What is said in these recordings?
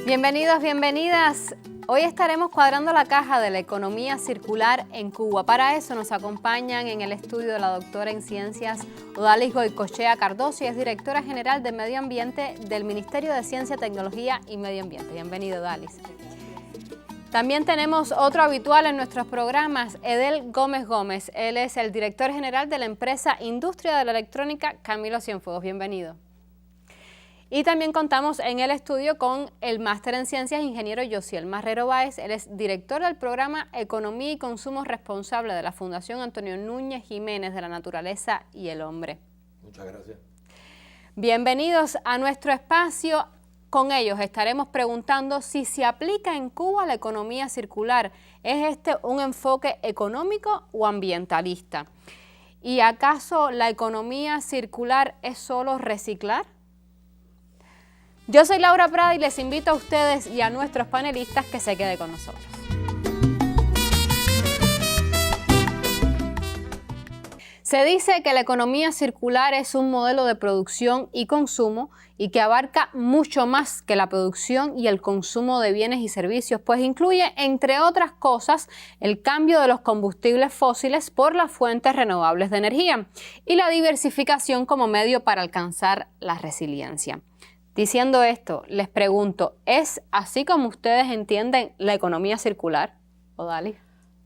Bienvenidos, bienvenidas. Hoy estaremos cuadrando la caja de la economía circular en Cuba. Para eso nos acompañan en el estudio de la doctora en Ciencias Odalis Goicoechea Cardoso y es directora general de Medio Ambiente del Ministerio de Ciencia, Tecnología y Medio Ambiente. Bienvenido, Odalis. También tenemos otro habitual en nuestros programas, Edel Gómez Gómez. Él es el director general de la empresa Industria de la Electrónica Camilo Cienfuegos. Bienvenido. Y también contamos en el estudio con el máster en Ciencias, ingeniero Yosiel Marrero Báez. Él es director del programa Economía y Consumo Responsable de la Fundación Antonio Núñez Jiménez de la Naturaleza y el Hombre. Muchas gracias. Bienvenidos a nuestro espacio. Con ellos estaremos preguntando si se aplica en Cuba la economía circular. ¿Es este un enfoque económico o ambientalista? ¿Y acaso la economía circular es solo reciclar? Yo soy Laura Prada y les invito a ustedes y a nuestros panelistas que se queden con nosotros. Se dice que la economía circular es un modelo de producción y consumo y que abarca mucho más que la producción y el consumo de bienes y servicios, pues incluye, entre otras cosas, el cambio de los combustibles fósiles por las fuentes renovables de energía y la diversificación como medio para alcanzar la resiliencia. Diciendo esto, les pregunto, ¿es así como ustedes entienden la economía circular? Odalis.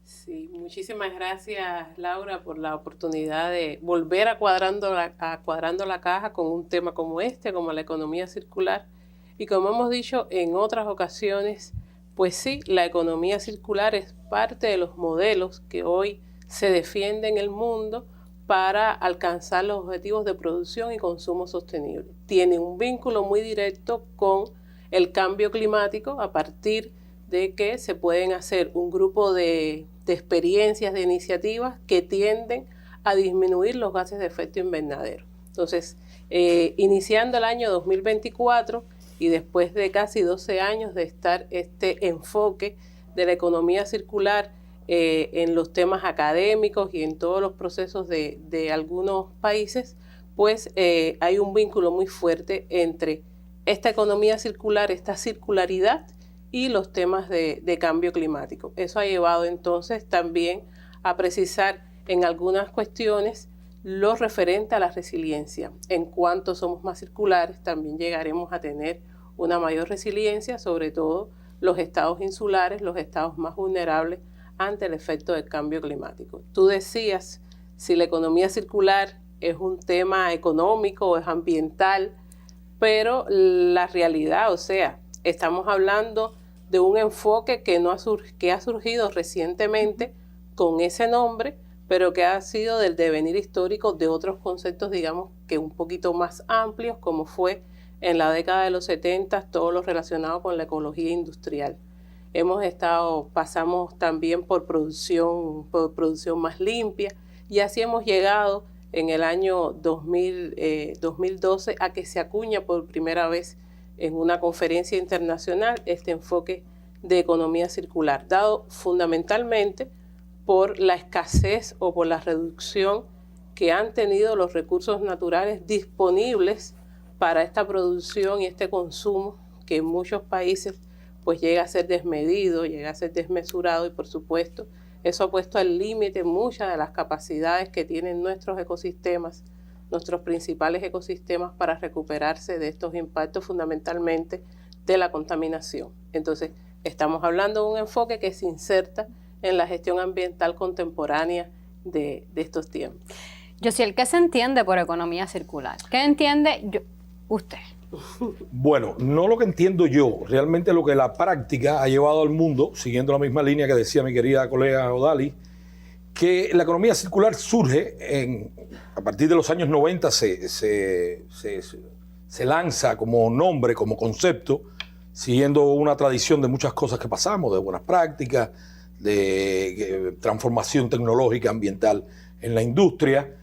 Sí, muchísimas gracias, Laura, por la oportunidad de volver a cuadrando la caja con un tema como este, como la economía circular. Y como hemos dicho en otras ocasiones, pues sí, la economía circular es parte de los modelos que hoy se defienden en el mundo para alcanzar los objetivos de producción y consumo sostenible. Tiene un vínculo muy directo con el cambio climático a partir de que se pueden hacer un grupo de experiencias, de iniciativas que tienden a disminuir los gases de efecto invernadero. Entonces, iniciando el año 2024 y después de casi 12 años de estar este enfoque de la economía circular en los temas académicos y en todos los procesos de algunos países, pues hay un vínculo muy fuerte entre esta economía circular, esta circularidad y los temas de cambio climático. Eso ha llevado entonces también a precisar en algunas cuestiones lo referente a la resiliencia. En cuanto somos más circulares, también llegaremos a tener una mayor resiliencia, sobre todo los estados insulares, los estados más vulnerables ante el efecto del cambio climático. Tú decías si la economía circular es un tema económico o es ambiental, pero la realidad, o sea, estamos hablando de un enfoque que ha surgido recientemente con ese nombre, pero que ha sido del devenir histórico de otros conceptos, digamos, que un poquito más amplios, como fue en la década de los 70, todo lo relacionado con la ecología industrial. Pasamos también por producción más limpia y así hemos llegado en el año 2012 a que se acuña por primera vez en una conferencia internacional este enfoque de economía circular, dado fundamentalmente por la escasez o por la reducción que han tenido los recursos naturales disponibles para esta producción y este consumo que en muchos países pues llega a ser desmedido, llega a ser desmesurado y por supuesto eso ha puesto al límite muchas de las capacidades que tienen nuestros ecosistemas, nuestros principales ecosistemas para recuperarse de estos impactos fundamentalmente de la contaminación. Entonces estamos hablando de un enfoque que se inserta en la gestión ambiental contemporánea de estos tiempos. Yosiel, ¿qué se entiende por economía circular? ¿Qué entiende usted? Bueno, no lo que entiendo yo, realmente lo que la práctica ha llevado al mundo, siguiendo la misma línea que decía mi querida colega Odalis, que la economía circular surge a partir de los años 90, se lanza como nombre, como concepto, siguiendo una tradición de muchas cosas que pasamos, de buenas prácticas, de transformación tecnológica ambiental en la industria,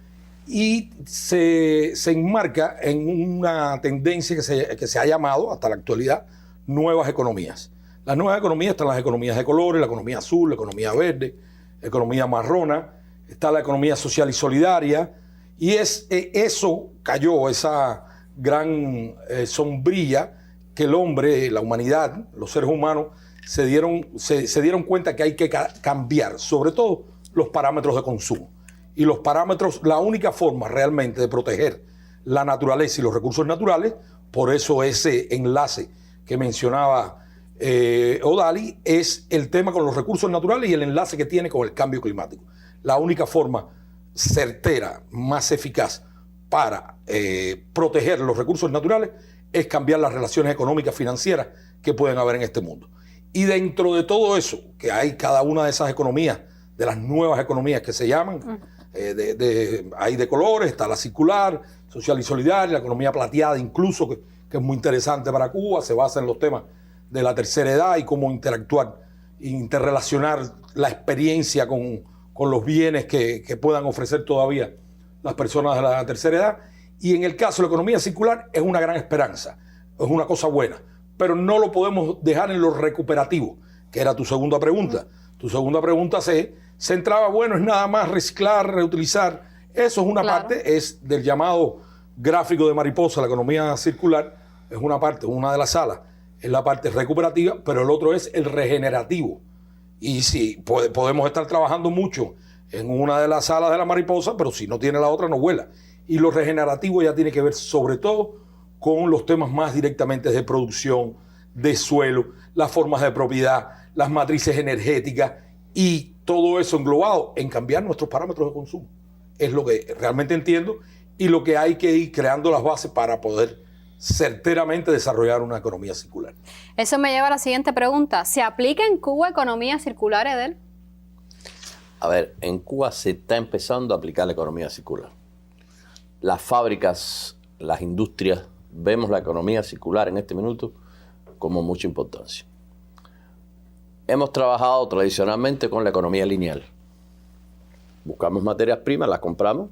y se enmarca en una tendencia que se ha llamado hasta la actualidad nuevas economías. Las nuevas economías están las economías de colores, la economía azul, la economía verde, la economía marrona, está la economía social y solidaria, y eso cayó, esa gran sombrilla que el hombre, la humanidad, los seres humanos, se dieron cuenta que hay que cambiar, sobre todo, los parámetros de consumo. Y los parámetros, la única forma realmente de proteger la naturaleza y los recursos naturales, por eso ese enlace que mencionaba Odalis, es el tema con los recursos naturales y el enlace que tiene con el cambio climático. La única forma certera, más eficaz para proteger los recursos naturales es cambiar las relaciones económicas financieras que pueden haber en este mundo. Y dentro de todo eso, que hay cada una de esas economías, de las nuevas economías que se llaman, hay de colores, está la circular, social y solidaria, la economía plateada incluso, que es muy interesante para Cuba, se basa en los temas de la tercera edad y cómo interactuar, interrelacionar la experiencia con los bienes que puedan ofrecer todavía las personas de la tercera edad. Y en el caso de la economía circular es una gran esperanza, es una cosa buena, pero no lo podemos dejar en lo recuperativo, que era tu segunda pregunta. Tu segunda pregunta se centraba, bueno, es nada más reciclar, reutilizar. Eso es una parte, es del llamado gráfico de mariposa, la economía circular, es una parte, una de las salas, es la parte recuperativa, pero el otro es el regenerativo. Y sí, podemos estar trabajando mucho en una de las alas de la mariposa, pero si no tiene la otra no vuela. Y lo regenerativo ya tiene que ver sobre todo con los temas más directamente de producción, de suelo, las formas de propiedad, las matrices energéticas y todo eso englobado en cambiar nuestros parámetros de consumo. Es lo que realmente entiendo y lo que hay que ir creando las bases para poder certeramente desarrollar una economía circular. Eso me lleva a la siguiente pregunta. ¿Se aplica en Cuba economía circular, Edel? A ver, en Cuba se está empezando a aplicar la economía circular. Las fábricas, las industrias, vemos la economía circular en este minuto como mucha importancia. Hemos trabajado tradicionalmente con la economía lineal. Buscamos materias primas, las compramos,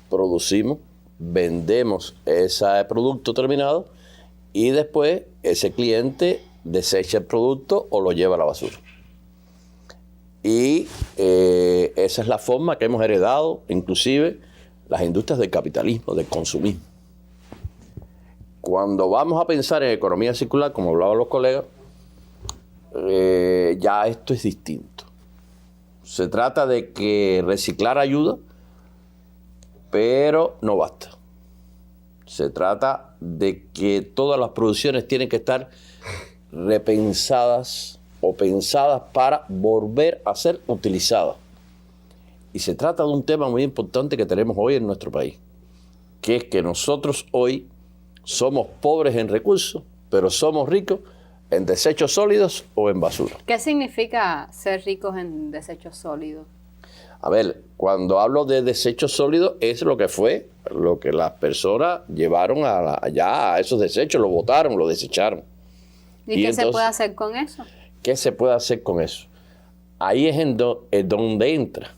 producimos, vendemos ese producto terminado y después ese cliente desecha el producto o lo lleva a la basura. Y esa es la forma que hemos heredado, inclusive, las industrias del capitalismo, del consumismo. Cuando vamos a pensar en economía circular, como hablaban los colegas, ya esto es distinto. Se trata de que reciclar ayuda, pero no basta. Se trata de que todas las producciones tienen que estar repensadas o pensadas para volver a ser utilizadas. Y se trata de un tema muy importante que tenemos hoy en nuestro país, que es que nosotros hoy somos pobres en recursos, pero somos ricos en desechos sólidos o en basura. ¿Qué significa ser ricos en desechos sólidos? A ver, cuando hablo de desechos sólidos es lo que las personas llevaron allá a esos desechos, lo botaron, lo desecharon. ¿Y qué entonces, se puede hacer con eso? ¿Qué se puede hacer con eso? Ahí es donde entra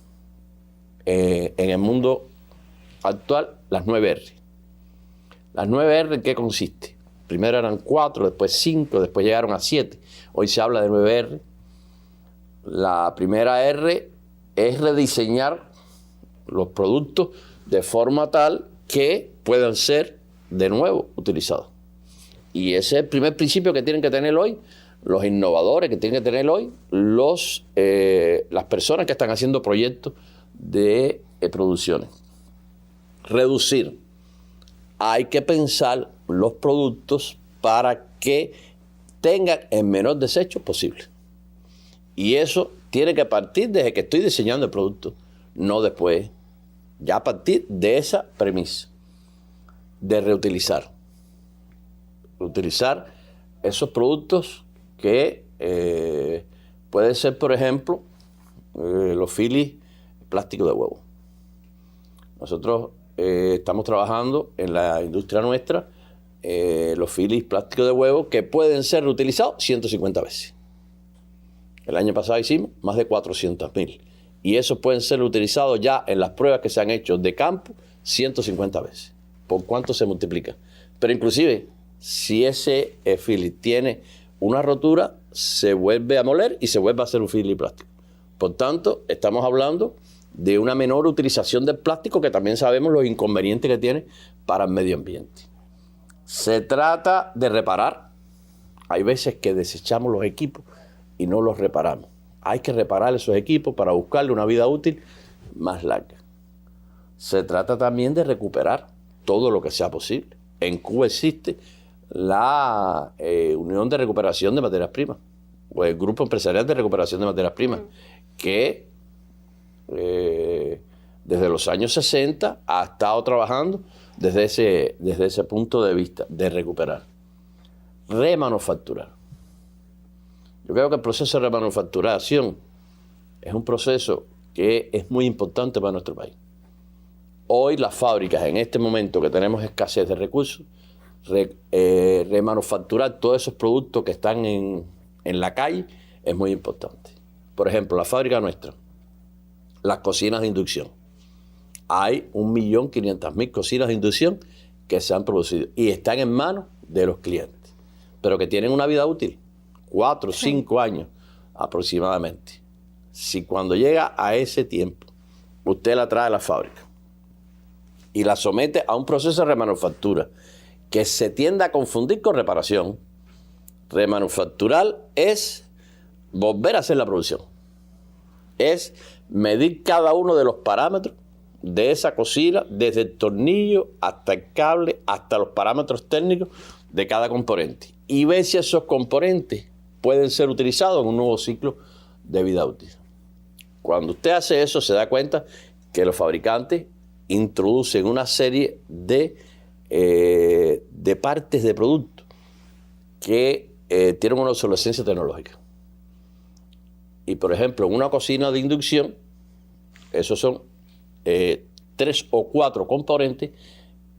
en el mundo actual las 9R. Las 9R, ¿en qué consiste? Primero eran 4, después 5, después llegaron a 7. Hoy se habla de 9R. La primera R es rediseñar los productos de forma tal que puedan ser de nuevo utilizados. Y ese es el primer principio que tienen que tener hoy los innovadores, que tienen que tener hoy las personas que están haciendo proyectos de producciones. Reducir. Hay que pensar los productos para que tengan el menor desecho posible. Y eso tiene que partir desde que estoy diseñando el producto, no después. Ya a partir de esa premisa de reutilizar. Utilizar esos productos que pueden ser, por ejemplo, los filis plástico de huevo. Nosotros estamos trabajando en la industria nuestra los filis plástico de huevo que pueden ser reutilizados 150 veces. El año pasado hicimos más de 400.000 y esos pueden ser utilizados ya en las pruebas que se han hecho de campo 150 veces. ¿Por cuánto se multiplica? Pero inclusive, si ese filis tiene una rotura, se vuelve a moler y se vuelve a hacer un filis plástico. Por tanto, estamos hablando de una menor utilización del plástico que también sabemos los inconvenientes que tiene para el medio ambiente. Se trata de reparar hay veces que desechamos los equipos y no los reparamos. Hay que reparar esos equipos para buscarle una vida útil más larga. Se trata también de recuperar todo lo que sea posible. En Cuba existe la Unión de Recuperación de Materias Primas, o el Grupo Empresarial de Recuperación de Materias Primas, que desde los años 60 ha estado trabajando desde ese punto de vista de recuperar. Remanufacturar. Yo creo que el proceso de remanufacturación es un proceso que es muy importante para nuestro país. Hoy las fábricas, en este momento que tenemos escasez de recursos, remanufacturar todos esos productos que están en la calle es muy importante. Por ejemplo, la fábrica nuestra, las cocinas de inducción. Hay 1.500.000 cocinas de inducción que se han producido y están en manos de los clientes, pero que tienen una vida útil, 4 o 5 años aproximadamente. Si cuando llega a ese tiempo, usted la trae a la fábrica y la somete a un proceso de remanufactura que se tiende a confundir con reparación, remanufacturar es volver a hacer la producción. Es medir cada uno de los parámetros de esa cocina, desde el tornillo hasta el cable, hasta los parámetros técnicos de cada componente. Y ver si esos componentes pueden ser utilizados en un nuevo ciclo de vida útil. Cuando usted hace eso, se da cuenta que los fabricantes introducen una serie de partes de productos que tienen una obsolescencia tecnológica. Y por ejemplo, en una cocina de inducción, esos son 3 o 4 componentes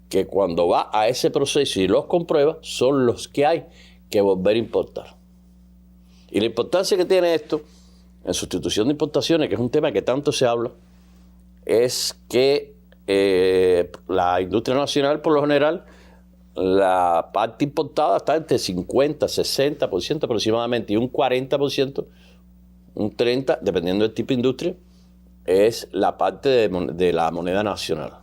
que cuando va a ese proceso y los comprueba, son los que hay que volver a importar. Y la importancia que tiene esto en sustitución de importaciones, que es un tema que tanto se habla, es que la industria nacional, por lo general, la parte importada está entre 50, 60% aproximadamente, y un 40%, un 30%, dependiendo del tipo de industria, es la parte de la moneda nacional.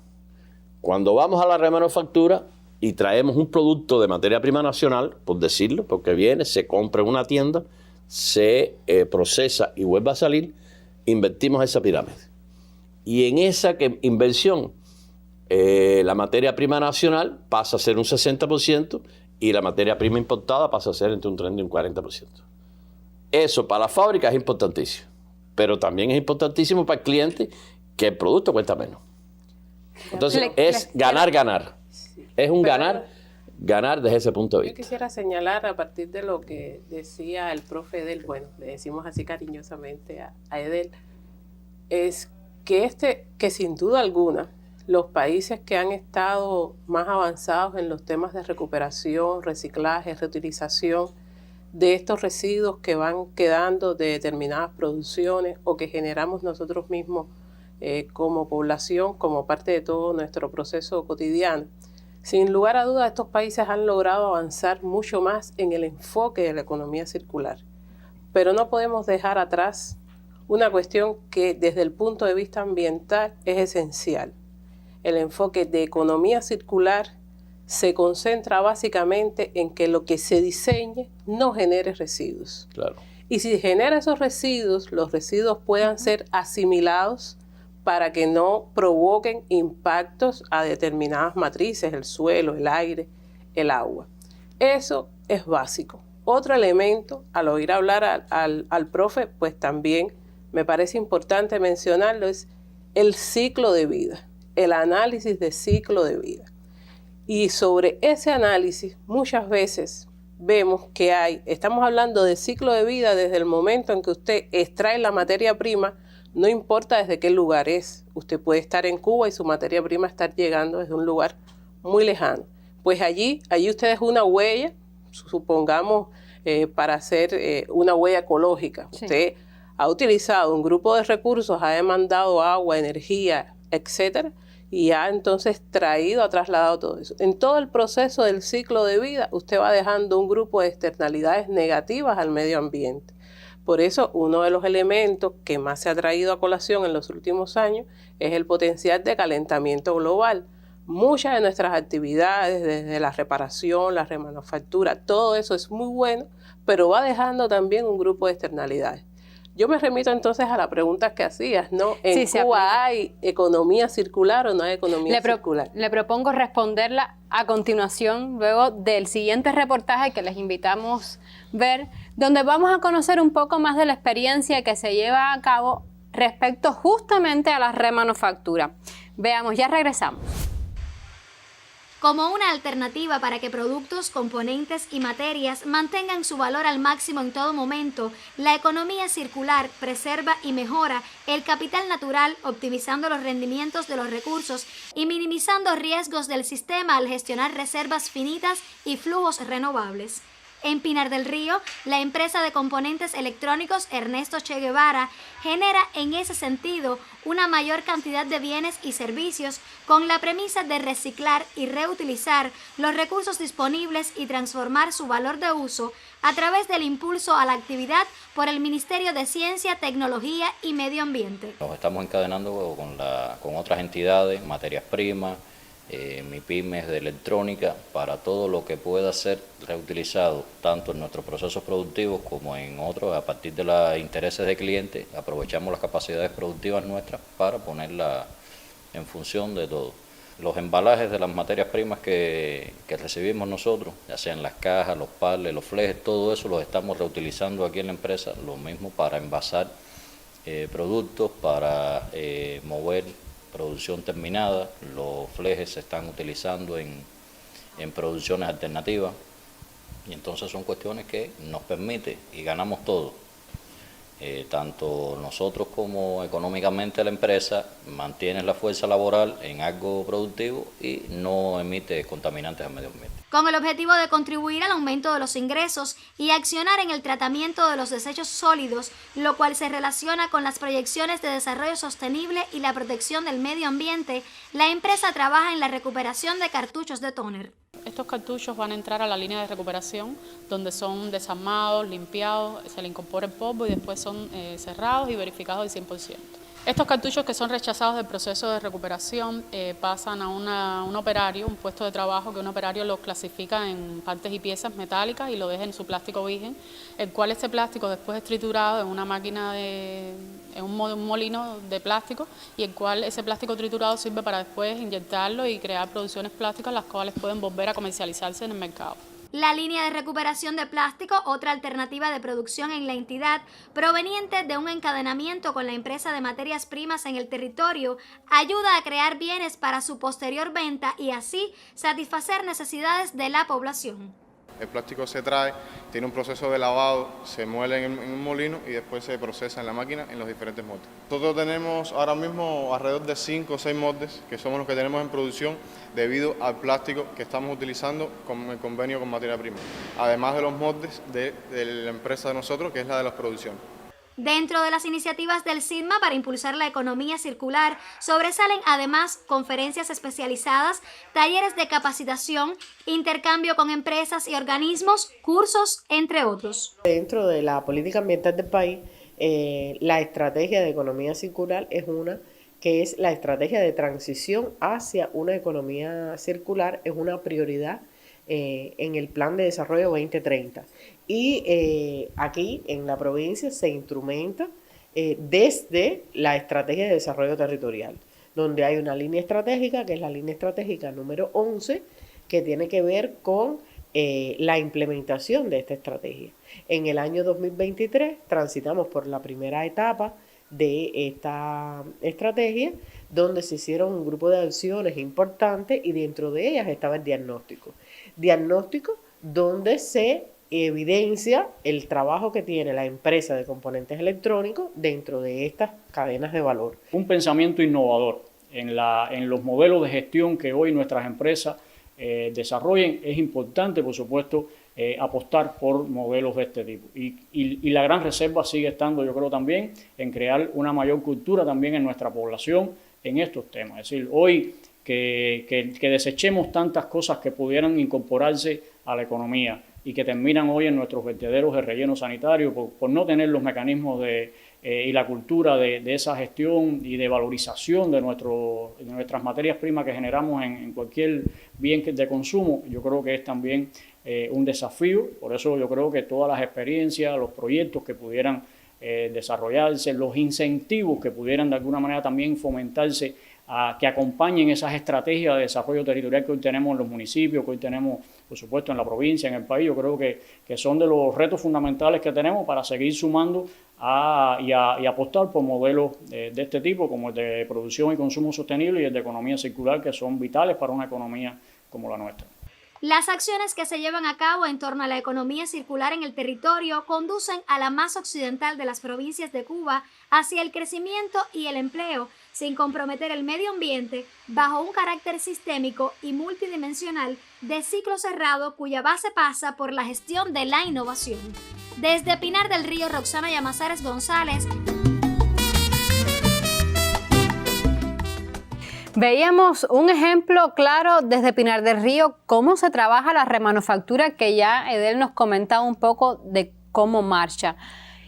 Cuando vamos a la remanufactura y traemos un producto de materia prima nacional, por decirlo, porque viene, se compra en una tienda, se procesa y vuelve a salir, invertimos esa pirámide. Y en esa inversión, la materia prima nacional pasa a ser un 60% y la materia prima importada pasa a ser entre un 30 y un 40%. Eso para la fábrica es importantísimo, pero también es importantísimo para el cliente que el producto cuesta menos. Entonces es ganar, ganar. Es un ganar, ganar desde ese punto de vista. Yo quisiera señalar a partir de lo que decía el profe Edel, bueno, le decimos así cariñosamente a Edel, es que sin duda alguna los países que han estado más avanzados en los temas de recuperación, reciclaje, reutilización de estos residuos que van quedando de determinadas producciones o que generamos nosotros mismos como población, como parte de todo nuestro proceso cotidiano. Sin lugar a dudas, estos países han logrado avanzar mucho más en el enfoque de la economía circular. Pero no podemos dejar atrás una cuestión que desde el punto de vista ambiental es esencial. El enfoque de economía circular se concentra básicamente en que lo que se diseñe no genere residuos. Claro. Y si genera esos residuos, los residuos puedan ser asimilados para que no provoquen impactos a determinadas matrices, el suelo, el aire, el agua. Eso es básico. Otro elemento, al oír hablar al profe, pues también me parece importante mencionarlo, es el ciclo de vida, el análisis de ciclo de vida. Y sobre ese análisis muchas veces vemos que estamos hablando de ciclo de vida desde el momento en que usted extrae la materia prima, no importa desde qué lugar es. Usted puede estar en Cuba y su materia prima estar llegando desde un lugar muy lejano. Pues allí usted dejó una huella, supongamos, para hacer una huella ecológica. Sí. Usted ha utilizado un grupo de recursos, ha demandado agua, energía, etcétera, y ha entonces ha trasladado todo eso. En todo el proceso del ciclo de vida, usted va dejando un grupo de externalidades negativas al medio ambiente. Por eso, uno de los elementos que más se ha traído a colación en los últimos años es el potencial de calentamiento global. muchas de nuestras actividades, desde la reparación, la remanufactura, todo eso es muy bueno, pero va dejando también un grupo de externalidades. Yo me remito entonces a la pregunta que hacías, ¿no? ¿En Cuba hay economía circular o no hay economía circular? Le propongo responderla a continuación, luego del siguiente reportaje que les invitamos a ver, donde vamos a conocer un poco más de la experiencia que se lleva a cabo respecto justamente a la remanufactura. Veamos, ya regresamos. Como una alternativa para que productos, componentes y materias mantengan su valor al máximo en todo momento, la economía circular preserva y mejora el capital natural, optimizando los rendimientos de los recursos y minimizando riesgos del sistema al gestionar reservas finitas y flujos renovables. En Pinar del Río, la empresa de componentes electrónicos Ernesto Che Guevara genera en ese sentido una mayor cantidad de bienes y servicios con la premisa de reciclar y reutilizar los recursos disponibles y transformar su valor de uso a través del impulso a la actividad por el Ministerio de Ciencia, Tecnología y Medio Ambiente. Nos estamos encadenando con otras entidades, materias primas, MIPYMES de electrónica, para todo lo que pueda ser reutilizado tanto en nuestros procesos productivos como en otros. A partir de los intereses de clientes aprovechamos las capacidades productivas nuestras para ponerlas en función de todo. Los embalajes de las materias primas que recibimos nosotros, ya sean las cajas, los palets, los flejes, todo eso los estamos reutilizando aquí en la empresa, lo mismo para envasar productos, para mover producción terminada. Los flejes se están utilizando en producciones alternativas, y entonces son cuestiones que nos permite y ganamos todo. Tanto nosotros como económicamente la empresa mantiene la fuerza laboral en algo productivo y no emite contaminantes al medio ambiente. Con el objetivo de contribuir al aumento de los ingresos y accionar en el tratamiento de los desechos sólidos, lo cual se relaciona con las proyecciones de desarrollo sostenible y la protección del medio ambiente, la empresa trabaja en la recuperación de cartuchos de tóner. Estos cartuchos van a entrar a la línea de recuperación, donde son desarmados, limpiados, se le incorpora el polvo y después son cerrados y verificados al 100%. Estos cartuchos que son rechazados del proceso de recuperación pasan a un operario, un puesto de trabajo, que un operario los clasifica en partes y piezas metálicas y lo deja en su plástico virgen, el cual este plástico después es triturado en una máquina en un molino de plástico, y el cual ese plástico triturado sirve para después inyectarlo y crear producciones plásticas, las cuales pueden volver a comercializarse en el mercado. La línea de recuperación de plástico, otra alternativa de producción en la entidad, proveniente de un encadenamiento con la empresa de materias primas en el territorio, ayuda a crear bienes para su posterior venta y así satisfacer necesidades de la población. El plástico se trae, tiene un proceso de lavado, se muele en un molino y después se procesa en la máquina en los diferentes moldes. Nosotros tenemos ahora mismo alrededor de 5 o 6 moldes, que somos los que tenemos en producción debido al plástico que estamos utilizando con el convenio con materia prima, además de los moldes de la empresa de nosotros, que es la de las producciones. Dentro de las iniciativas del SIDMA para impulsar la economía circular, sobresalen además conferencias especializadas, talleres de capacitación, intercambio con empresas y organismos, cursos, entre otros. Dentro de la política ambiental del país, la estrategia de economía circular es una que es la estrategia de transición hacia una economía circular, es una prioridad en el Plan de Desarrollo 2030. Y aquí en la provincia se instrumenta desde la estrategia de desarrollo territorial, donde hay una línea estratégica, que es la línea estratégica número 11, que tiene que ver con la implementación de esta estrategia. En el año 2023 transitamos por la primera etapa de esta estrategia, donde se hicieron un grupo de acciones importantes y dentro de ellas estaba el diagnóstico. Diagnóstico donde se evidencia el trabajo que tiene la empresa de componentes electrónicos dentro de estas cadenas de valor. Un pensamiento innovador en los modelos de gestión que hoy nuestras empresas desarrollen. Es importante, por supuesto, apostar por modelos de este tipo. Y la gran reserva sigue estando, yo creo, también en crear una mayor cultura también en nuestra población en estos temas. Es decir, hoy que desechemos tantas cosas que pudieran incorporarse a la economía y que terminan hoy en nuestros vertederos de relleno sanitario por no tener los mecanismos de y la cultura de esa gestión y de valorización de nuestras materias primas que generamos en cualquier bien de consumo, yo creo que es también un desafío. Por eso yo creo que todas las experiencias, los proyectos que pudieran desarrollarse, los incentivos que pudieran de alguna manera también fomentarse, que acompañen esas estrategias de desarrollo territorial que hoy tenemos en los municipios, que hoy tenemos, por supuesto, en la provincia, en el país. Yo creo que son de los retos fundamentales que tenemos para seguir sumando y apostar por modelos de este tipo, como el de producción y consumo sostenible y el de economía circular, que son vitales para una economía como la nuestra. Las acciones que se llevan a cabo en torno a la economía circular en el territorio conducen a la más occidental de las provincias de Cuba hacia el crecimiento y el empleo, sin comprometer el medio ambiente, bajo un carácter sistémico y multidimensional de ciclo cerrado cuya base pasa por la gestión de la innovación. Desde Pinar del Río, Roxana Llamazares González. Veíamos un ejemplo claro desde Pinar del Río, cómo se trabaja la remanufactura, que ya Edel nos comentaba un poco de cómo marcha.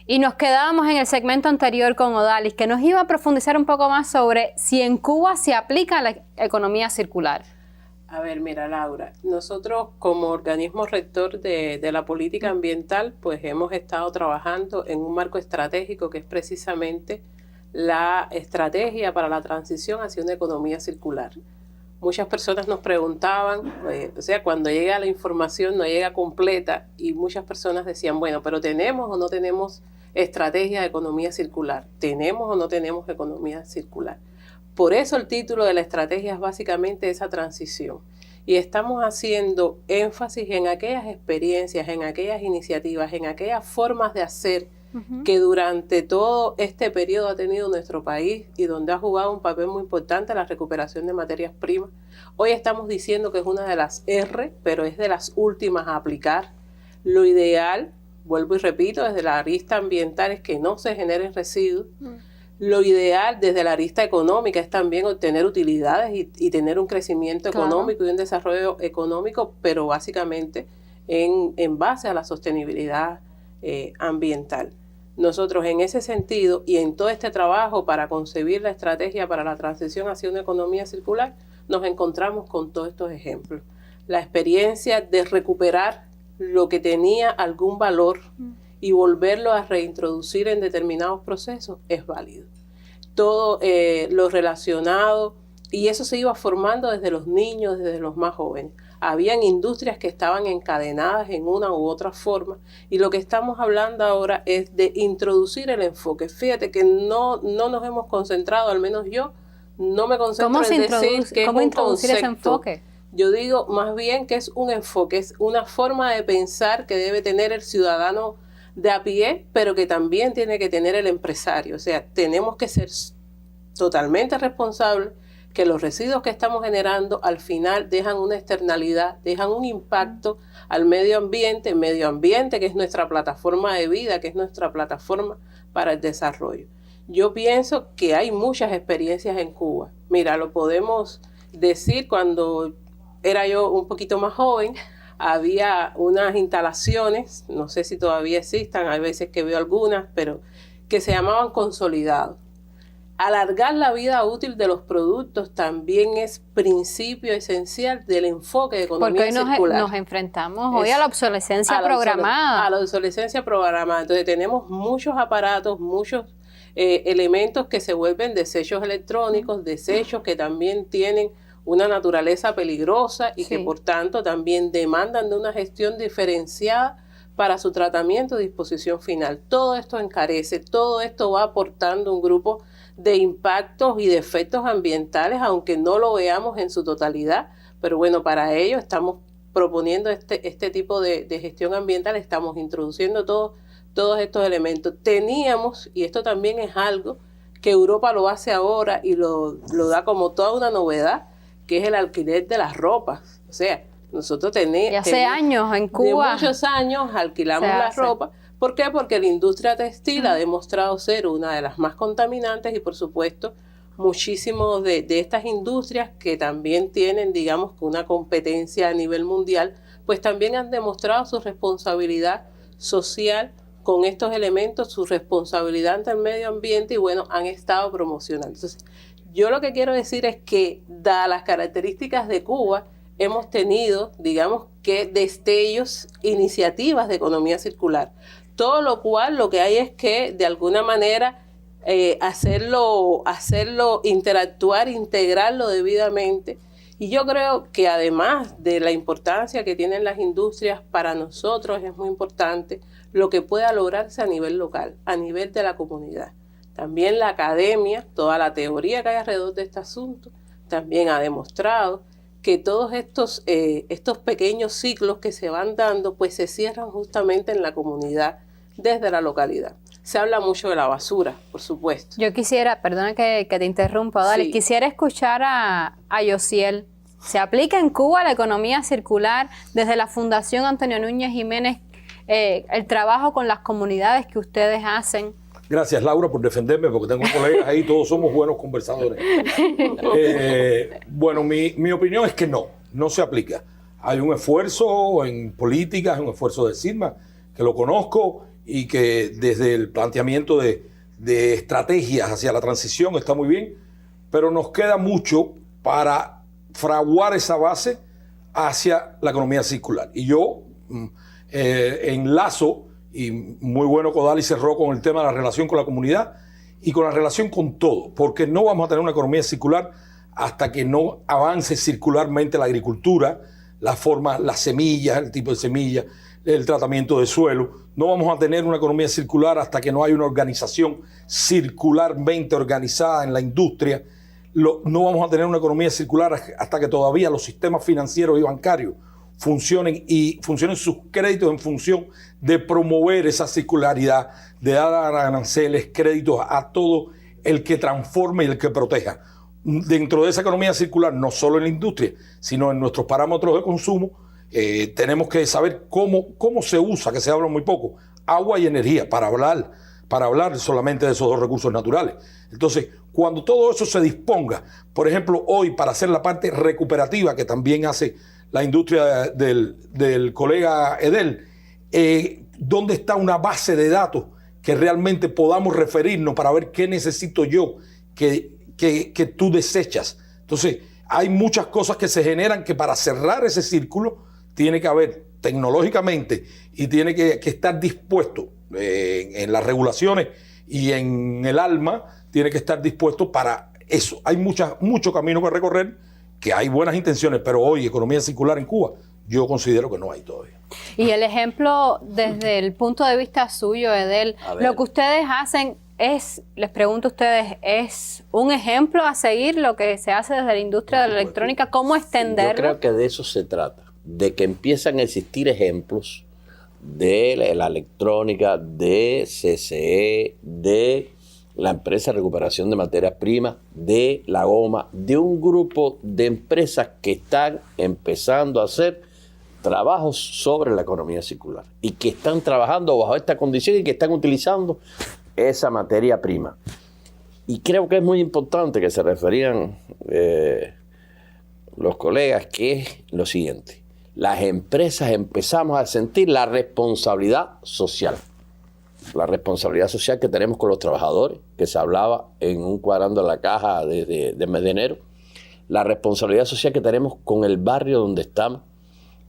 Y nos quedábamos en el segmento anterior con Odalis, que nos iba a profundizar un poco más sobre si en Cuba se aplica la economía circular. A ver, mira, Laura, nosotros como organismo rector de la política ambiental, pues hemos estado trabajando en un marco estratégico que es precisamente la estrategia para la transición hacia una economía circular. Muchas personas nos preguntaban, cuando llega la información no llega completa, y muchas personas decían, bueno, pero ¿tenemos o no tenemos estrategia de economía circular? ¿Tenemos o no tenemos economía circular? Por eso el título de la estrategia es básicamente esa transición. Y estamos haciendo énfasis en aquellas experiencias, en aquellas iniciativas, en aquellas formas de hacer que durante todo este periodo ha tenido nuestro país y donde ha jugado un papel muy importante la recuperación de materias primas. Hoy estamos diciendo que es una de las R, pero es de las últimas a aplicar. Lo ideal, vuelvo y repito, desde la arista ambiental es que no se generen residuos. Lo ideal desde la arista económica es también obtener utilidades y tener un crecimiento económico y un desarrollo económico, pero básicamente en base a la sostenibilidad ambiental. Nosotros en ese sentido y en todo este trabajo para concebir la estrategia para la transición hacia una economía circular, nos encontramos con todos estos ejemplos. La experiencia de recuperar lo que tenía algún valor y volverlo a reintroducir en determinados procesos es válido. Todo lo relacionado, y eso se iba formando desde los niños, desde los más jóvenes. Habían industrias que estaban encadenadas en una u otra forma, y lo que estamos hablando ahora es de introducir el enfoque. Fíjate que no nos hemos concentrado, al menos yo no me concentro en decir que ¿cómo es un introducir ese enfoque? Yo digo más bien que es un enfoque, es una forma de pensar que debe tener el ciudadano de a pie, pero que también tiene que tener el empresario. O sea, tenemos que ser totalmente responsables, que los residuos que estamos generando al final dejan una externalidad, dejan un impacto al medio ambiente que es nuestra plataforma de vida, que es nuestra plataforma para el desarrollo. Yo pienso que hay muchas experiencias en Cuba. Mira, lo podemos decir, cuando era yo un poquito más joven, había unas instalaciones, no sé si todavía existan, hay veces que veo algunas, pero que se llamaban consolidados. Alargar la vida útil de los productos también es principio esencial del enfoque de economía circular. Porque hoy nos enfrentamos hoy a la obsolescencia programada. A la obsolescencia programada. Entonces tenemos muchos aparatos, muchos elementos que se vuelven desechos electrónicos, desechos que también tienen una naturaleza peligrosa y que por tanto también demandan de una gestión diferenciada para su tratamiento y disposición final. Todo esto encarece, todo esto va aportando un grupo de impactos y de efectos ambientales, aunque no lo veamos en su totalidad, pero bueno, para ello estamos proponiendo este tipo de gestión ambiental, estamos introduciendo todos estos elementos. Teníamos, y esto también es algo que Europa lo hace ahora y lo da como toda una novedad, que es el alquiler de las ropas. O sea, nosotros tenemos hace años en Cuba, de muchos años alquilamos la ropa. ¿Por qué? Porque la industria textil ha demostrado ser una de las más contaminantes y, por supuesto, muchísimos de estas industrias que también tienen, digamos, una competencia a nivel mundial, pues también han demostrado su responsabilidad social con estos elementos su responsabilidad ante el medio ambiente y bueno, han estado promocionando. Entonces, yo lo que quiero decir es que, dadas las características de Cuba, hemos tenido, digamos que destellos, iniciativas de economía circular. Todo lo cual lo que hay es que de alguna manera hacerlo interactuar, integrarlo debidamente. Y yo creo que además de la importancia que tienen las industrias, para nosotros es muy importante lo que pueda lograrse a nivel local, a nivel de la comunidad. También la academia, toda la teoría que hay alrededor de este asunto, también ha demostrado que todos estos pequeños ciclos que se van dando, pues se cierran justamente en la comunidad, desde la localidad. Se habla mucho de la basura, por supuesto. Yo quisiera, perdona que te interrumpa, Odalis, quisiera escuchar a Yosiel. ¿Se aplica en Cuba la economía circular desde la Fundación Antonio Núñez Jiménez, el trabajo con las comunidades que ustedes hacen? Gracias, Laura, por defenderme, porque tengo colegas ahí, todos somos buenos conversadores. Bueno, mi opinión es que no se aplica. Hay un esfuerzo en políticas, un esfuerzo de SIGMA, que lo conozco, y que desde el planteamiento de estrategias hacia la transición está muy bien, pero nos queda mucho para fraguar esa base hacia la economía circular. Y yo enlazo, y muy bueno que Odalis cerró con el tema de la relación con la comunidad y con la relación con todo, porque no vamos a tener una economía circular hasta que no avance circularmente la agricultura, la forma, las semillas, el tipo de semillas, el tratamiento de suelo. No vamos a tener una economía circular hasta que no haya una organización circularmente organizada en la industria. No vamos a tener una economía circular hasta que todavía los sistemas financieros y bancarios funcionen sus créditos en función de promover esa circularidad, de dar aranceles, créditos a todo el que transforme y el que proteja. Dentro de esa economía circular, no solo en la industria, sino en nuestros parámetros de consumo, tenemos que saber cómo se usa, que se habla muy poco, agua y energía, para hablar solamente de esos dos recursos naturales. Entonces, cuando todo eso se disponga, por ejemplo, hoy para hacer la parte recuperativa que también hace la industria del colega Edel, ¿dónde está una base de datos que realmente podamos referirnos para ver qué necesito yo que tú desechas? Entonces, hay muchas cosas que se generan que para cerrar ese círculo tiene que haber tecnológicamente y tiene que estar dispuesto en las regulaciones y en el alma, tiene que estar dispuesto para eso. Hay mucho camino que recorrer, que hay buenas intenciones, pero hoy economía circular en Cuba, yo considero que no hay todavía. Y el ejemplo desde el punto de vista suyo, Edel, lo que ustedes hacen les pregunto a ustedes, ¿es un ejemplo a seguir lo que se hace desde la industria de la electrónica? ¿Cómo extenderlo? Yo creo que de eso se trata, de que empiezan a existir ejemplos de la electrónica, de CCE, de la empresa de recuperación de materias primas, de la goma, de un grupo de empresas que están empezando a hacer trabajos sobre la economía circular y que están trabajando bajo esta condición y que están utilizando esa materia prima. Y creo que es muy importante que se referían los colegas, que es lo siguiente: las empresas empezamos a sentir la responsabilidad social. La responsabilidad social que tenemos con los trabajadores, que se hablaba en un cuadrando en la caja de mes de enero. La responsabilidad social que tenemos con el barrio donde estamos.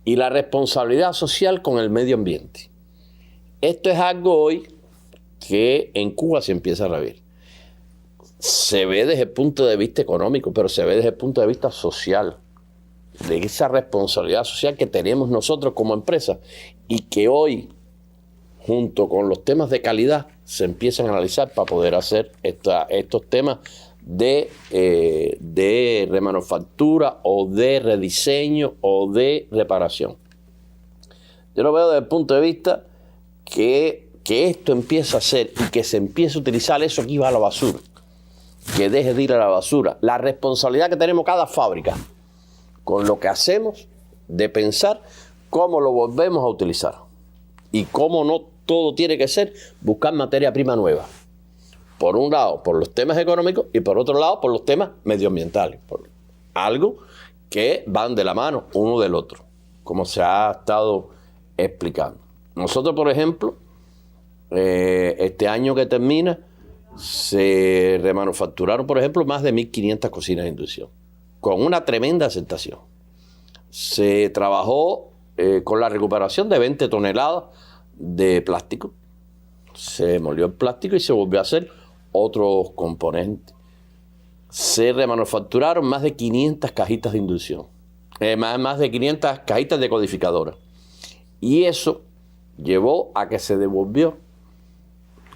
Y la responsabilidad social con el medio ambiente. Esto es algo hoy que en Cuba se empieza a rever. Se ve desde el punto de vista económico, pero se ve desde el punto de vista social, de esa responsabilidad social que tenemos nosotros como empresa y que hoy, junto con los temas de calidad, se empiezan a analizar para poder hacer estos temas de remanufactura o de rediseño o de reparación. Yo lo veo desde el punto de vista que esto empieza a ser y que se empiece a utilizar eso que iba a la basura, que deje de ir a la basura. La responsabilidad que tenemos cada fábrica con lo que hacemos de pensar cómo lo volvemos a utilizar y cómo no todo tiene que ser buscar materia prima nueva. Por un lado, por los temas económicos y por otro lado, por los temas medioambientales. Por algo que van de la mano uno del otro, como se ha estado explicando. Nosotros, por ejemplo, Este año que termina, se remanufacturaron, por ejemplo, más de 1.500 cocinas de inducción, con una tremenda aceptación. Se trabajó con la recuperación de 20 toneladas de plástico. Se molió el plástico y se volvió a hacer otros componentes. Se remanufacturaron más de 500 cajitas de inducción, más de 500 cajitas decodificadoras. Y eso llevó a que se devolvió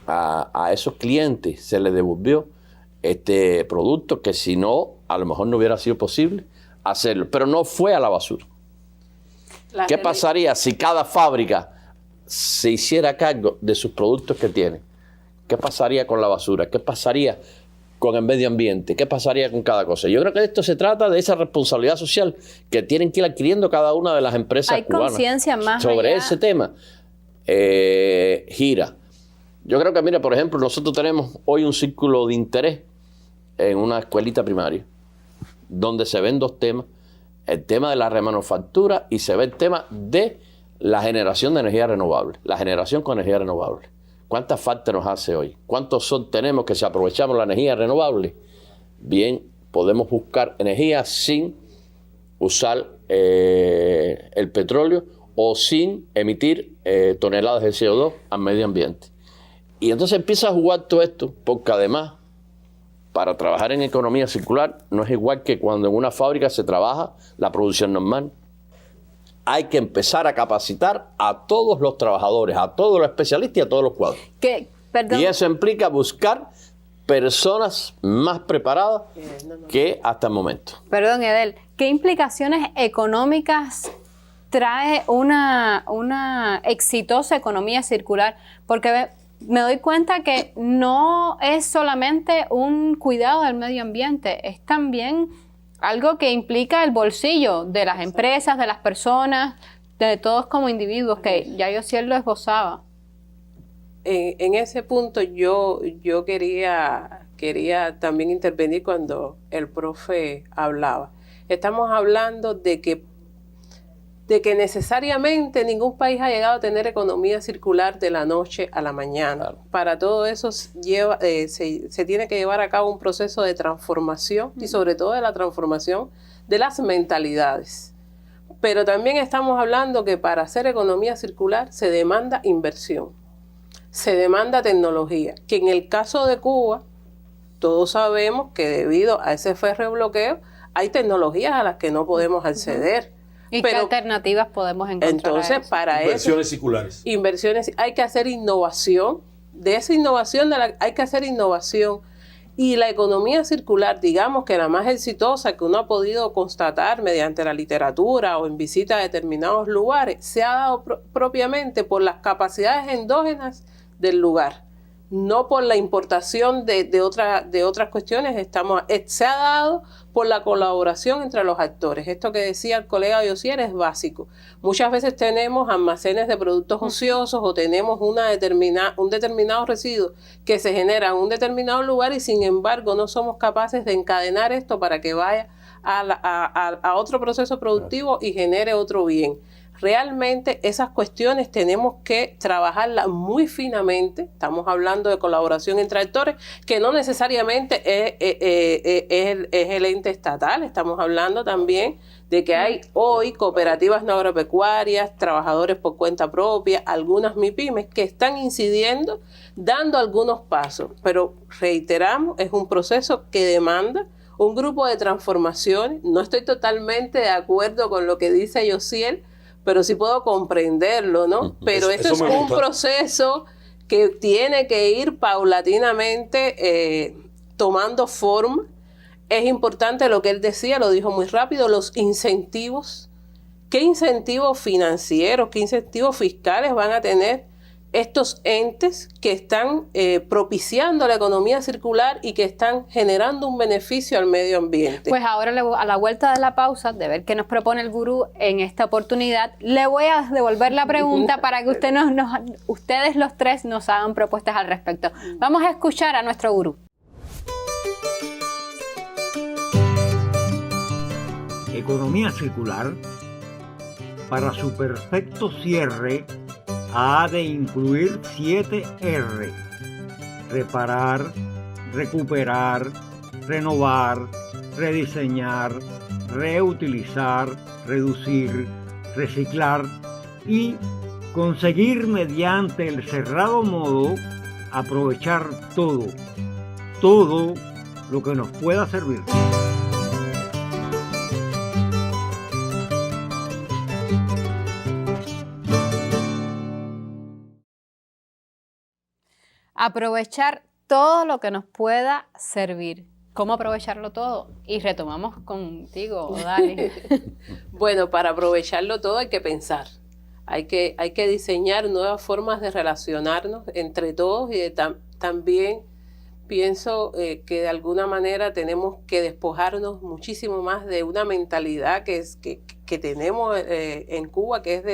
a esos clientes, se les devolvió este producto que si no, a lo mejor no hubiera sido posible hacerlo. Pero no fue a la basura. ¿Qué pasaría si cada fábrica se hiciera cargo de sus productos que tiene? ¿Qué pasaría con la basura? ¿Qué pasaría con el medio ambiente? ¿Qué pasaría con cada cosa? Yo creo que esto se trata de esa responsabilidad social que tienen que ir adquiriendo cada una de las empresas cubanas. Hay conciencia más sobre allá. ese tema. Gira. Yo creo que, mira, por ejemplo, nosotros tenemos hoy un círculo de interés en una escuelita primaria donde se ven dos temas: el tema de la remanufactura y se ve el tema de la generación de energía renovable, la generación con energía renovable. ¿Cuánta falta nos hace hoy? ¿Cuántos sol tenemos que si aprovechamos la energía renovable? Bien, podemos buscar energía sin usar el petróleo o sin emitir toneladas de CO2 al medio ambiente. Y entonces empieza a jugar todo esto, porque además, para trabajar en economía circular no es igual que cuando en una fábrica se trabaja la producción normal. Hay que empezar a capacitar a todos los trabajadores, a todos los especialistas y a todos los cuadros. Y eso implica buscar personas más preparadas que hasta el momento. Perdón, Edel, ¿qué implicaciones económicas trae una exitosa economía circular? Porque me doy cuenta que no es solamente un cuidado del medio ambiente, es también algo que implica el bolsillo de las empresas, de las personas, de todos como individuos, que ya Yosiel lo esbozaba. En ese punto yo quería también intervenir cuando el profe hablaba. Estamos hablando de que necesariamente ningún país ha llegado a tener economía circular de la noche a la mañana. Claro. Para todo eso se tiene que llevar a cabo un proceso de transformación y sobre todo de la transformación de las mentalidades. Pero también estamos hablando que para hacer economía circular se demanda inversión, se demanda tecnología, que en el caso de Cuba todos sabemos que debido a ese férreo bloqueo hay tecnologías a las que no podemos acceder. ¿Y qué alternativas podemos encontrar? Entonces, para inversiones circulares. Inversiones, hay que hacer innovación. De esa innovación hay que hacer innovación. Y la economía circular, digamos que la más exitosa que uno ha podido constatar mediante la literatura o en visita a determinados lugares, se ha dado propiamente por las capacidades endógenas del lugar, no por la importación de otras cuestiones. Se ha dado por la colaboración entre los actores. Esto que decía el colega Yosiel es básico. Muchas veces tenemos almacenes de productos ociosos o tenemos un determinado residuo que se genera en un determinado lugar y sin embargo no somos capaces de encadenar esto para que vaya a otro proceso productivo y genere otro bien. Realmente esas cuestiones tenemos que trabajarlas muy finamente. Estamos hablando de colaboración entre actores, que no necesariamente es el ente estatal. Estamos hablando también de que hay hoy cooperativas no agropecuarias, trabajadores por cuenta propia, algunas MIPYMES que están incidiendo, dando algunos pasos. Pero reiteramos, es un proceso que demanda un grupo de transformaciones. No estoy totalmente de acuerdo con lo que dice Yosiel, pero sí puedo comprenderlo, ¿no? Pero esto es un proceso que tiene que ir paulatinamente tomando forma. Es importante lo que él decía, lo dijo muy rápido, los incentivos. ¿Qué incentivos financieros, qué incentivos fiscales van a tener estos entes que están propiciando la economía circular y que están generando un beneficio al medio ambiente? Pues ahora, a la vuelta de la pausa, de ver qué nos propone el gurú en esta oportunidad, le voy a devolver la pregunta para que ustedes los tres nos hagan propuestas al respecto. Vamos a escuchar a nuestro gurú. Economía circular, para su perfecto cierre, ha de incluir 7 R: reparar, recuperar, renovar, rediseñar, reutilizar, reducir, reciclar y conseguir mediante el cerrado modo aprovechar todo lo que nos pueda servir. Aprovechar todo lo que nos pueda servir. ¿Cómo aprovecharlo todo? Y retomamos contigo, Odalis. Bueno, para aprovecharlo todo hay que pensar. Hay que diseñar nuevas formas de relacionarnos entre todos y también pienso que de alguna manera tenemos que despojarnos muchísimo más de una mentalidad que tenemos en Cuba, que es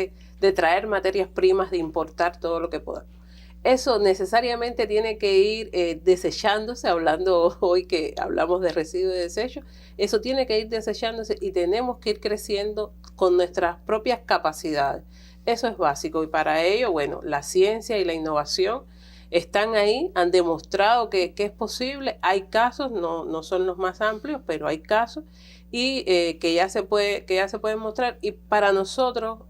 de traer materias primas, de importar todo lo que podamos. Eso necesariamente tiene que ir desechándose, hablando hoy que hablamos de residuos y desechos, eso tiene que ir desechándose y tenemos que ir creciendo con nuestras propias capacidades. Eso es básico y para ello, bueno, la ciencia y la innovación están ahí, han demostrado que es posible. Hay casos, no son los más amplios, pero hay casos y que ya se pueden mostrar. Y para nosotros,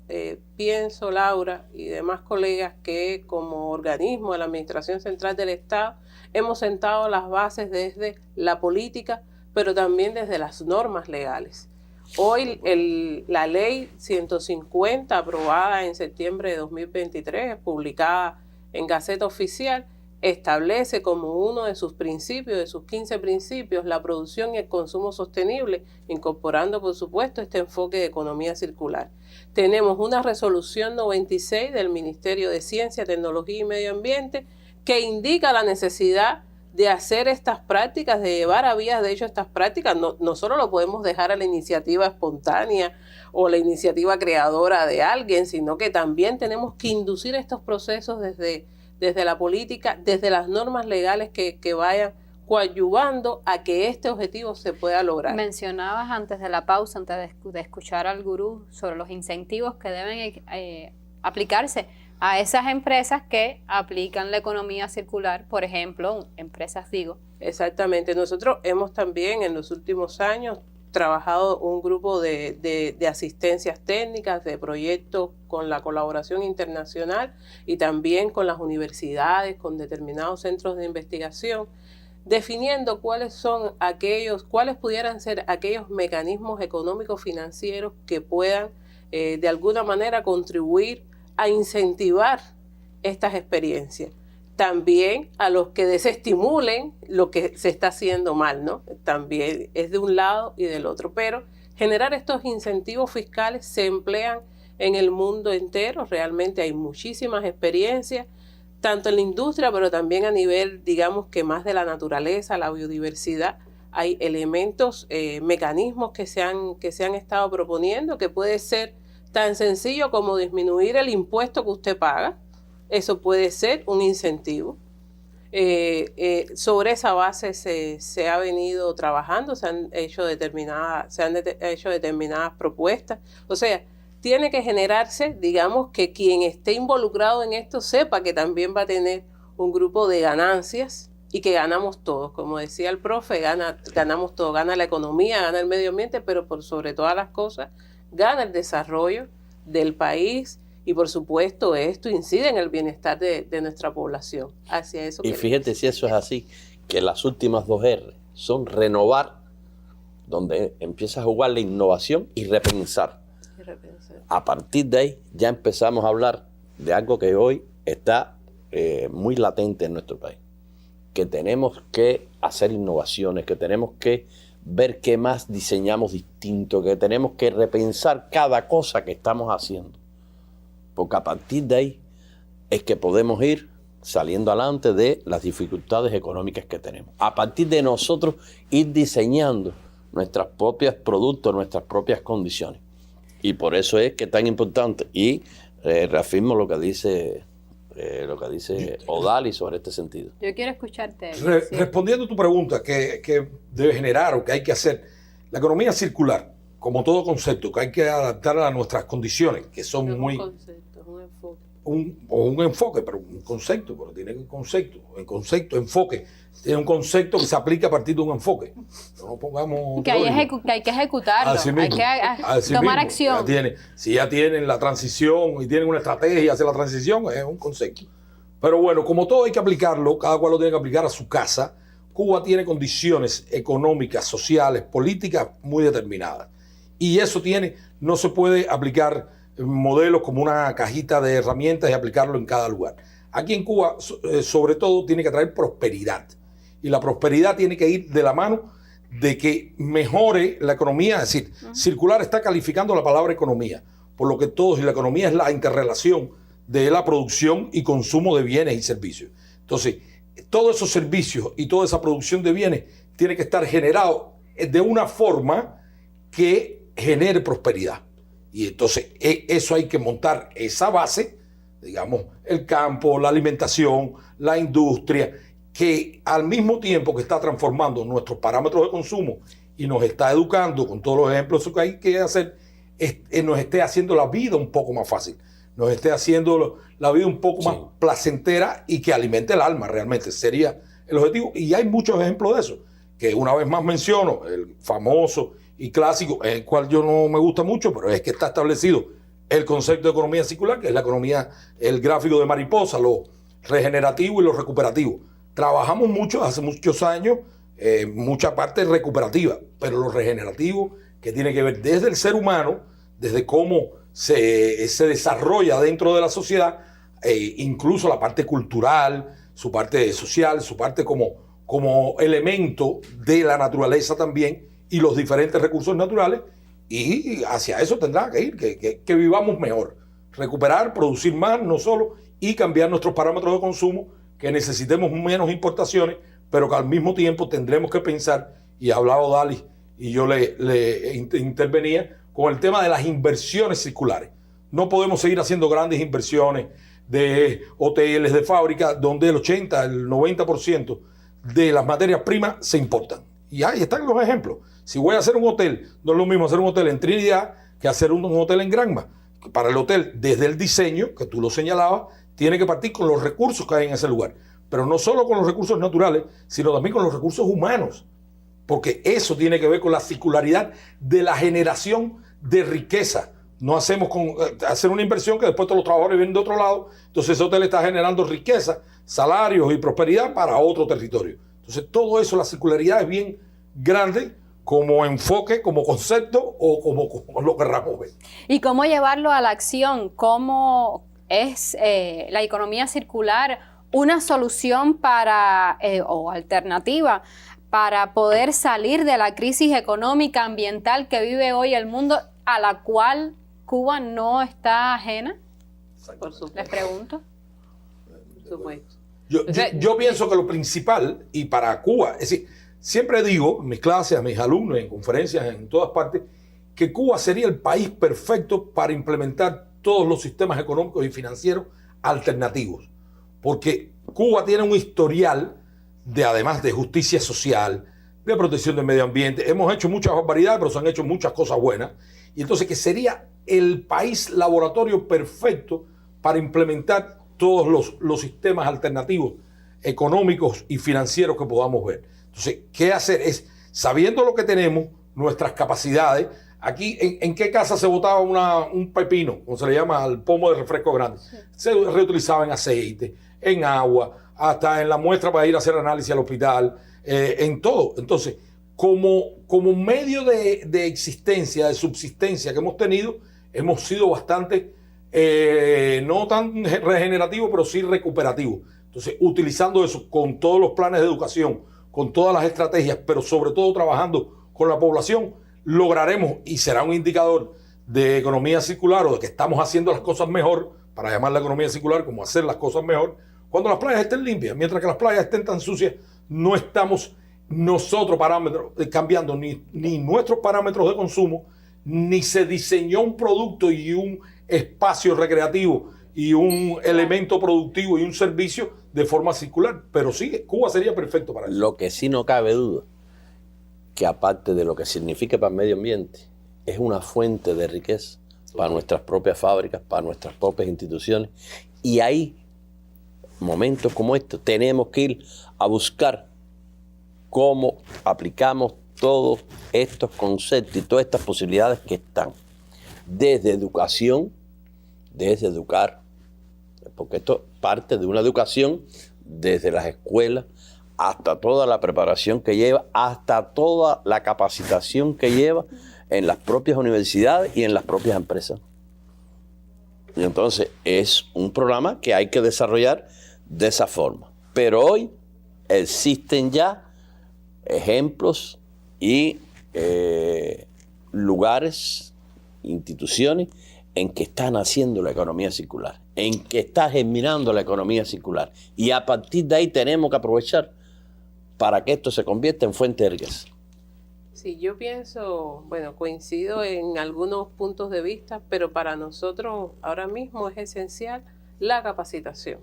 pienso, Laura y demás colegas, que como organismo de la Administración Central del Estado hemos sentado las bases desde la política, pero también desde las normas legales. Hoy la ley 150, aprobada en septiembre de 2023, publicada en Gaceta Oficial, establece como uno de sus principios, de sus 15 principios, la producción y el consumo sostenible, incorporando, por supuesto, este enfoque de economía circular. Tenemos una resolución 96 del Ministerio de Ciencia, Tecnología y Medio Ambiente que indica la necesidad de hacer estas prácticas, de llevar a vías. De hecho, estas prácticas no solo lo podemos dejar a la iniciativa espontánea o la iniciativa creadora de alguien, sino que también tenemos que inducir estos procesos desde la política, desde las normas legales que vayan coadyuvando a que este objetivo se pueda lograr. Mencionabas antes de la pausa, antes de escuchar al gurú, sobre los incentivos que deben aplicarse a esas empresas que aplican la economía circular, por ejemplo, empresas digo. Exactamente. Nosotros hemos también en los últimos años trabajado un grupo de asistencias técnicas, de proyectos con la colaboración internacional y también con las universidades, con determinados centros de investigación, definiendo cuáles pudieran ser aquellos mecanismos económicos financieros que puedan de alguna manera contribuir a incentivar estas experiencias. También a los que desestimulen lo que se está haciendo mal, ¿no? También es de un lado y del otro. Pero generar estos incentivos fiscales se emplean en el mundo entero. Realmente hay muchísimas experiencias, tanto en la industria, pero también a nivel, digamos, que más de la naturaleza, la biodiversidad. Hay elementos, mecanismos que se han estado proponiendo, que puede ser tan sencillo como disminuir el impuesto que usted paga. Eso puede ser un incentivo. Sobre esa base se ha venido trabajando, se han hecho determinadas propuestas. O sea, tiene que generarse, digamos, que quien esté involucrado en esto sepa que también va a tener un grupo de ganancias y que ganamos todos. Como decía el profe, ganamos todos, gana la economía, gana el medio ambiente, pero por sobre todas las cosas, gana el desarrollo del país. Y por supuesto esto incide en el bienestar de nuestra población. Hacia eso. Y fíjate si eso es así, que las últimas 2 R son renovar, donde empieza a jugar la innovación y repensar. A partir de ahí ya empezamos a hablar de algo que hoy está muy latente en nuestro país. Que tenemos que hacer innovaciones, que tenemos que ver qué más diseñamos distinto, que tenemos que repensar cada cosa que estamos haciendo. Porque a partir de ahí es que podemos ir saliendo adelante de las dificultades económicas que tenemos. A partir de nosotros ir diseñando nuestros propios productos, nuestras propias condiciones. Y por eso es que es tan importante. Y reafirmo lo que dice Odalis sobre este sentido. Yo quiero escucharte. Respondiendo a tu pregunta, que debe generar o que hay que hacer, la economía circular, como todo concepto, que hay que adaptar a nuestras condiciones, que son muy... Concepto, es un enfoque. un enfoque, pero un concepto, pero tiene un concepto, enfoque. Tiene un concepto que se aplica a partir de un enfoque. No pongamos que hay que ejecutarlo, así mismo, hay que tomar acción. Si ya tienen la transición y tienen una estrategia hacia la transición, es un concepto. Pero bueno, como todo hay que aplicarlo, cada cual lo tiene que aplicar a su casa. Cuba tiene condiciones económicas, sociales, políticas muy determinadas. Y eso no se puede aplicar modelos como una cajita de herramientas y aplicarlo en cada lugar. Aquí en Cuba, sobre todo, tiene que traer prosperidad. Y la prosperidad tiene que ir de la mano de que mejore la economía. Es decir, circular está calificando la palabra economía, por lo que todos, y la economía es la interrelación de la producción y consumo de bienes y servicios. Entonces, todos esos servicios y toda esa producción de bienes tiene que estar generado de una forma que genere prosperidad. Y entonces eso hay que montar esa base, digamos, el campo, la alimentación, la industria, que al mismo tiempo que está transformando nuestros parámetros de consumo y nos está educando con todos los ejemplos que hay que hacer, nos esté haciendo la vida un poco más fácil, nos esté haciendo la vida un poco más placentera y que alimente el alma realmente, sería el objetivo. Y hay muchos ejemplos de eso, que una vez más menciono, el famoso y clásico, el cual yo no me gusta mucho, pero es que está establecido el concepto de economía circular, que es la economía, el gráfico de mariposa, lo regenerativo y lo recuperativo. Trabajamos mucho, hace muchos años, mucha parte recuperativa, pero lo regenerativo, que tiene que ver desde el ser humano, desde cómo se desarrolla dentro de la sociedad, incluso la parte cultural, su parte social, su parte como elemento de la naturaleza también, y los diferentes recursos naturales, y hacia eso tendrá que ir, que vivamos mejor, recuperar, producir más, no solo, y cambiar nuestros parámetros de consumo, que necesitemos menos importaciones, pero que al mismo tiempo tendremos que pensar, y hablaba Odalis, y yo le intervenía, con el tema de las inversiones circulares. No podemos seguir haciendo grandes inversiones de hoteles, de fábricas, donde el 80, el 90% de las materias primas se importan. Y ahí están los ejemplos. Si voy a hacer un hotel, no es lo mismo hacer un hotel en Trinidad que hacer un hotel en Granma. Para el hotel, desde el diseño, que tú lo señalabas, tiene que partir con los recursos que hay en ese lugar. Pero no solo con los recursos naturales, sino también con los recursos humanos. Porque eso tiene que ver con la circularidad de la generación de riqueza. No hacemos hacer una inversión que después todos los trabajadores vienen de otro lado. Entonces ese hotel está generando riqueza, salarios y prosperidad para otro territorio. Entonces todo eso, la circularidad es bien grande como enfoque, como concepto o como lo querramos ver. ¿Y cómo llevarlo a la acción? ¿Cómo es la economía circular una solución o alternativa para poder salir de la crisis económica, ambiental que vive hoy el mundo, a la cual Cuba no está ajena? Por supuesto. Les pregunto. Por supuesto. Yo pienso que lo principal, y para Cuba, es decir, siempre digo en mis clases, a mis alumnos, en conferencias, en todas partes, que Cuba sería el país perfecto para implementar todos los sistemas económicos y financieros alternativos. Porque Cuba tiene un historial además de justicia social, de protección del medio ambiente. Hemos hecho muchas barbaridades, pero se han hecho muchas cosas buenas. Y entonces que sería el país laboratorio perfecto para implementar todos los sistemas alternativos económicos y financieros que podamos ver. Entonces, ¿qué hacer? Es, sabiendo lo que tenemos, nuestras capacidades. Aquí, ¿en qué casa se botaba un pepino, como se le llama al pomo de refresco grande? Sí. Se reutilizaba en aceite, en agua, hasta en la muestra para ir a hacer análisis al hospital, en todo. Entonces, como medio de existencia, de subsistencia que hemos tenido, hemos sido bastante, no tan regenerativos, pero sí recuperativos. Entonces, utilizando eso con todos los planes de educación, con todas las estrategias, pero sobre todo trabajando con la población, lograremos, y será un indicador de economía circular o de que estamos haciendo las cosas mejor, para llamar la economía circular como hacer las cosas mejor, cuando las playas estén limpias. Mientras que las playas estén tan sucias, no estamos nosotros cambiando ni nuestros parámetros de consumo, ni se diseñó un producto y un espacio recreativo y un elemento productivo y un servicio de forma circular. Pero sí, Cuba sería perfecto para eso. Lo que sí no cabe duda, que aparte de lo que significa para el medio ambiente, es una fuente de riqueza para nuestras propias fábricas, para nuestras propias instituciones Y hay momentos como estos, tenemos que ir a buscar cómo aplicamos todos estos conceptos y todas estas posibilidades que están. Desde educación, desde educar, porque esto parte de una educación desde las escuelas, hasta toda la preparación que lleva, hasta toda la capacitación que lleva en las propias universidades y en las propias empresas. Y entonces es un programa que hay que desarrollar de esa forma. Pero hoy existen ya ejemplos y lugares, instituciones en que están haciendo la economía circular, en que está germinando la economía circular. Y a partir de ahí tenemos que aprovechar para que esto se convierta en fuente de riqueza. Sí, yo pienso, bueno, coincido en algunos puntos de vista, pero para nosotros ahora mismo es esencial la capacitación.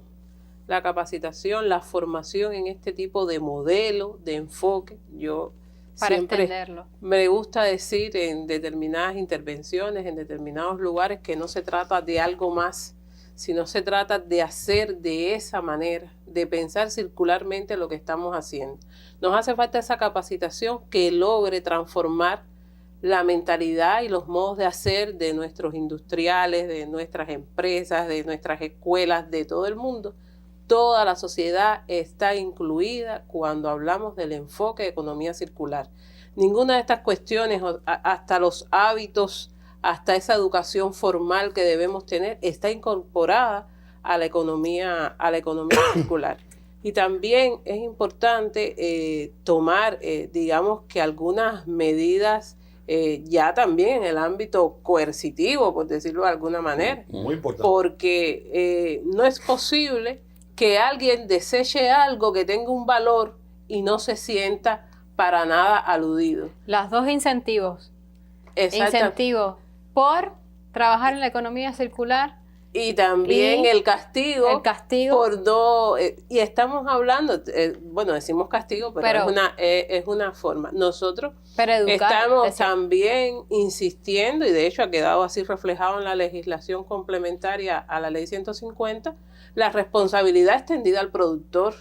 La capacitación, la formación en este tipo de modelo, de enfoque. Yo para siempre entenderlo. Me gusta decir en determinadas intervenciones, en determinados lugares, que no se trata de algo más, sino se trata de hacer de esa manera, de pensar circularmente lo que estamos haciendo. Nos hace falta esa capacitación que logre transformar la mentalidad y los modos de hacer de nuestros industriales, de nuestras empresas, de nuestras escuelas, de todo el mundo. Toda la sociedad está incluida cuando hablamos del enfoque de economía circular. Ninguna de estas cuestiones, hasta los hábitos, hasta esa educación formal que debemos tener, está incorporada a la economía circular. Y también es importante tomar, digamos que algunas medidas ya también en el ámbito coercitivo, por decirlo de alguna manera. Muy importante. Porque no es posible que alguien deseche algo que tenga un valor y no se sienta para nada aludido. Los dos incentivos. Incentivo por trabajar en la economía circular. Y también el castigo. Por y estamos hablando, bueno, decimos castigo, pero es una forma. Nosotros estamos también insistiendo, y de hecho ha quedado así reflejado en la legislación complementaria a la ley 150, la responsabilidad extendida al productor.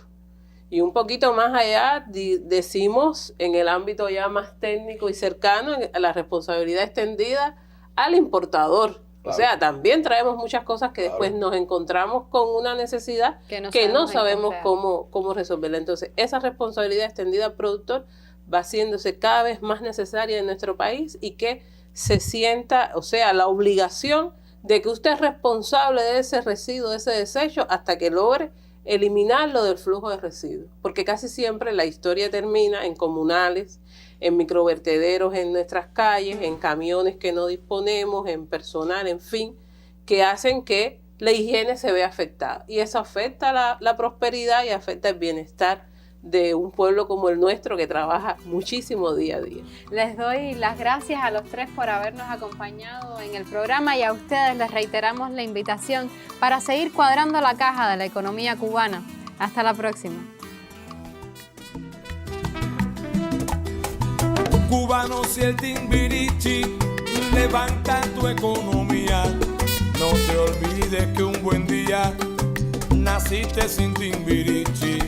Y un poquito más allá decimos, en el ámbito ya más técnico y cercano, la responsabilidad extendida al importador. Claro. O sea, también traemos muchas cosas que después nos encontramos con una necesidad que no sabemos cómo resolverla. Entonces, esa responsabilidad extendida al productor va haciéndose cada vez más necesaria en nuestro país, y que se sienta, o sea, la obligación de que usted es responsable de ese residuo, de ese desecho, hasta que logre eliminarlo del flujo de residuos. Porque casi siempre la historia termina en comunales, en microvertederos en nuestras calles, en camiones que no disponemos, en personal, en fin, que hacen que la higiene se vea afectada. Y eso afecta la prosperidad y afecta el bienestar de un pueblo como el nuestro, que trabaja muchísimo día a día. Les doy las gracias a los tres por habernos acompañado en el programa, y a ustedes les reiteramos la invitación para seguir cuadrando la caja de la economía cubana. Hasta la próxima. Cubanos y el Timbirichi levanta tu economía. No te olvides que un buen día naciste sin Timbirichi.